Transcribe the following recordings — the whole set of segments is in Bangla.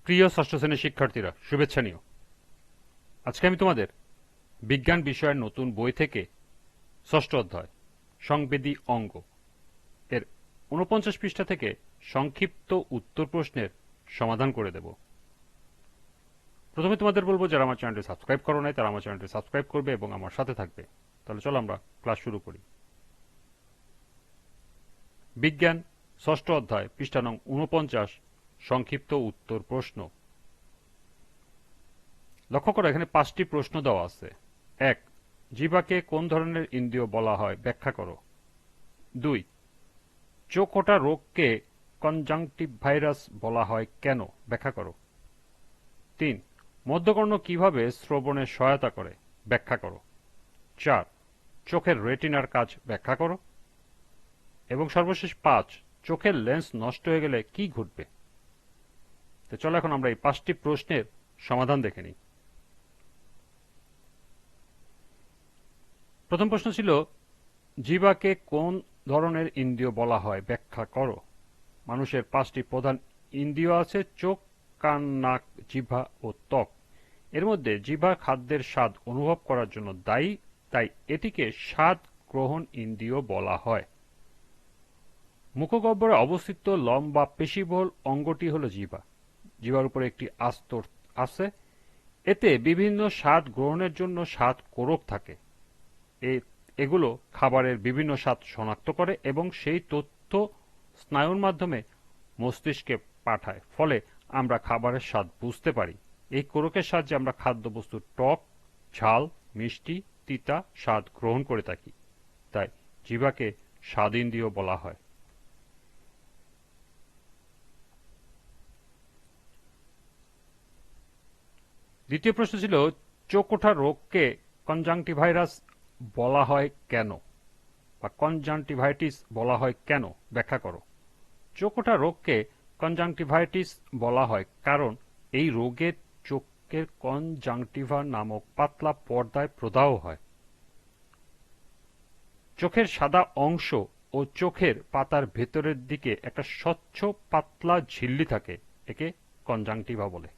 প্রিয় ষষ্ঠ শ্রেণীর শিক্ষার্থীরা, শুভেচ্ছা নিও। আজকে আমি তোমাদের বিজ্ঞান বিষয়ের নতুন বই থেকে ষষ্ঠ অধ্যায় সংবেদী অঙ্গ এর ৪৯ পৃষ্ঠা থেকে সংক্ষিপ্ত উত্তর প্রশ্নের সমাধান করে দেব। প্রথমে তোমাদের বলবো, যারা আমার চ্যানেলটি সাবস্ক্রাইব করো নাই তারা আমার চ্যানেলটি সাবস্ক্রাইব করবে এবং আমার সাথে থাকবে। তাহলে চলো আমরা ক্লাস শুরু করি। বিজ্ঞান ষষ্ঠ অধ্যায় পৃষ্ঠা নং ৪৯, সংক্ষিপ্ত উত্তর প্রশ্ন। লক্ষ্য করো, এখানে ৫টি প্রশ্ন দেওয়া আছে। ১. জিহ্বাকে কোন ধরনের ইন্দ্রিয় বলা হয় ব্যাখ্যা করো। ২. চোখ ওঠা রোগকে কনজাংটিভাইরাস বলা হয় কেন ব্যাখ্যা করো। ৩. মধ্যকর্ণ কিভাবে শ্রবণে সহায়তা করে ব্যাখ্যা করো। ৪. চোখের রেটিনার কাজ ব্যাখ্যা করো। এবং সর্বশেষ ৫. চোখের লেন্স নষ্ট হয়ে গেলে কি ঘটবে। তো চলো এখন আমরা এই ৫টি প্রশ্নের সমাধান দেখে নিই। প্রথম প্রশ্ন ছিল, জিহ্বাকে কোন ধরনের ইন্দ্রিয় বলা হয় ব্যাখ্যা করো। মানুষের ৫টি প্রধান ইন্দ্রিয় আছে: চোখ, কান, নাক, জিহ্বা ও ত্বক। এর মধ্যে জিহ্বা খাদ্যের স্বাদ অনুভব করার জন্য দায়ী, তাই এটিকে স্বাদ গ্রহণ ইন্দ্রিয় বলা হয়। মুখগহ্বরে অবস্থিত লম্বা পেশিবহুল অঙ্গটি হল জিহ্বা। জিহ্বার উপরে একটি আস্তর আছে, এতে বিভিন্ন স্বাদ গ্রহণের জন্য স্বাদ কোরক থাকে। এগুলো খাবারের বিভিন্ন স্বাদ শনাক্ত করে এবং সেই তথ্য স্নায়ুর মাধ্যমে মস্তিষ্কে পাঠায়, ফলে আমরা খাবারের স্বাদ বুঝতে পারি। এই কোরকের সাহায্যে আমরা খাদ্যবস্তুর টক, ঝাল, মিষ্টি, তিতা স্বাদ গ্রহণ করে থাকি। তাই জিহ্বাকে স্বাদ ইন্দ্রিয় বলা হয়। দ্বিতীয় প্রশ্ন ছিল, চোখ ওঠা রোগকে কনজাংটিভাইরাস বলা হয় কেন বা কনজাংটিভাইটিস বলা হয় কেন ব্যাখ্যা করো। চোখ ওঠা রোগকে কনজাংটিভাইটিস বলা হয় কারণ এই রোগে চোখের কনজাংটিভা নামক পাতলা পর্দায় প্রদাহ হয়। চোখের সাদা অংশ ও চোখের পাতার ভেতরের দিকে একটা স্বচ্ছ পাতলা ঝিল্লি থাকে, একে কনজাংটিভা বলে।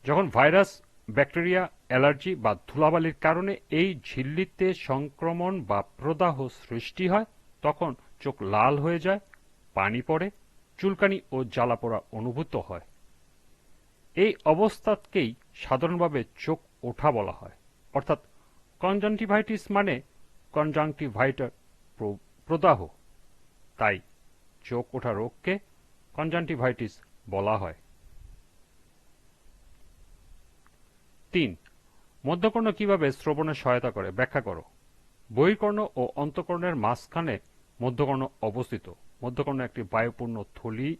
যখন ভাইরাস, ব্যাকটেরিয়া, অ্যালার্জি বা ধুলাবালির কারণে এই ঝিল্লিতে সংক্রমণ বা প্রদাহ সৃষ্টি হয়, তখন চোখ লাল হয়ে যায়, পানি পড়ে, চুলকানি ও জ্বালাপোড়া অনুভূত হয়। এই অবস্থাকেই সাধারণভাবে চোখ ওঠা বলা হয়। অর্থাৎ কনজাংটিভাইটিস মানে কনজাংটিভাইটার প্রদাহ, তাই চোখ ওঠা রোগকে কনজাংটিভাইটিস বলা হয়। ৩. মধ্যকর্ণ কিভাবে শ্রবণে সহায়তা করে ব্যাখ্যা করো। বহির্কর্ণ ও অন্তঃকর্ণের মাঝখানে মধ্যকর্ণ অবস্থিত। মধ্যকর্ণ একটি বায়ুপূর্ণ থলি,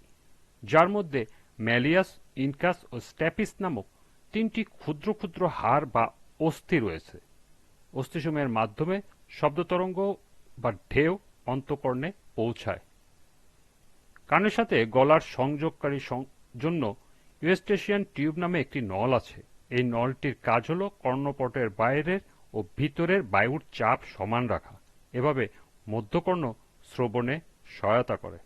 যার মধ্যে ম্যালিয়াস, ইনকাস ও স্ট্যাপিস নামক ৩টি ক্ষুদ্র ক্ষুদ্র হাড় বা অস্থি রয়েছে। অস্থিসমূহের মাধ্যমে শব্দতরঙ্গ বা ঢেউ অন্তঃকর্ণে পৌঁছায়। কানের সাথে গলার সংযোগকারী জন্য ইউস্টেশিয়ান টিউব নামে একটি নল আছে। এই নলটির কাজ হল কর্ণপটের বাইরের ও ভিতরের বায়ুর চাপ সমান রাখা। এভাবে মধ্যকর্ণ শ্রবণে সহায়তা করে।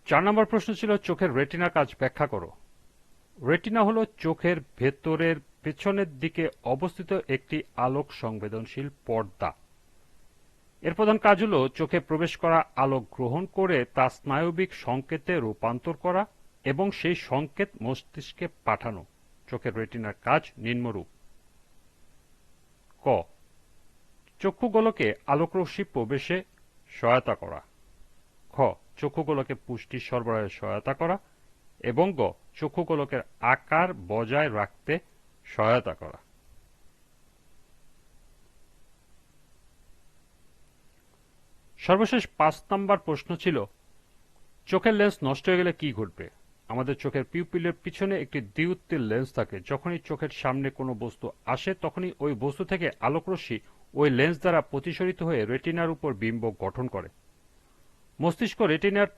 ৪ নম্বর প্রশ্ন ছিল, চোখের রেটিনার কাজ ব্যাখ্যা করো। রেটিনা হল চোখের ভেতরের পেছনের দিকে অবস্থিত একটি আলোক সংবেদনশীল পর্দা। এর প্রধান কাজ হল চোখে প্রবেশ করা আলোক গ্রহণ করে তা স্নায়বিক সংকেতে রূপান্তর করা এবং সেই সংকেত মস্তিষ্কে পাঠানো। চোখের রেটিনার কাজ নিম্নরূপ: ক. চক্ষুগোলকে আলোকরশ্মি প্রবেশে সহায়তা করা। খ. চক্ষুগোলকে পুষ্টি সরবরাহে সহায়তা করা। এবং গ. চক্ষুগোলকের আকার বজায় রাখতে সহায়তা করা। সর্বশেষ ৫ নম্বর প্রশ্ন ছিল, চোখের লেন্স নষ্ট হয়ে গেলে কি ঘটবে। আমাদের চোখের পিউপিলের পিছনে একটি দ্বিউত্তীর লেন্স থাকে। যখনই চোখের সামনে কোনো বস্তু আসে, তখনই ওই বস্তু থেকে আলোকরশ্মি ওই লেন্স দ্বারা প্রতিসরিত হয়ে রেটিনার উপর বিম্ব গঠন করে। মস্তিষ্ক রেটিনার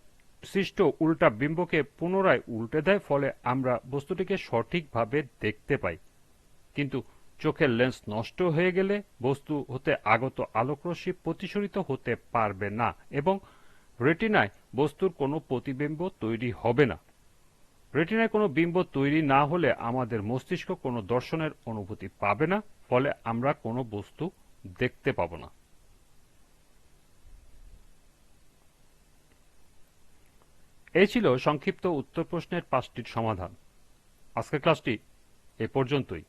সৃষ্ট উল্টা বিম্বকে পুনরায় উল্টে দেয়, ফলে আমরা বস্তুটিকে সঠিকভাবে দেখতে পাই। কিন্তু চোখের লেন্স নষ্ট হয়ে গেলে বস্তু হতে আগত আলোকরশ্মি প্রতিসরিত হতে পারবে না এবং রেটিনায় বস্তুর কোনো প্রতিবিম্ব তৈরি হবে না। রেটিনায় কোনো বিম্ব তৈরি না হলে আমাদের মস্তিষ্ক কোনো দর্শনের অনুভূতি পাবে না, ফলে আমরা কোনো বস্তু দেখতে পাবো না। এই ছিল সংক্ষিপ্ত উত্তর প্রশ্নের 5টির সমাধান। আজকের ক্লাসটি এ পর্যন্তই।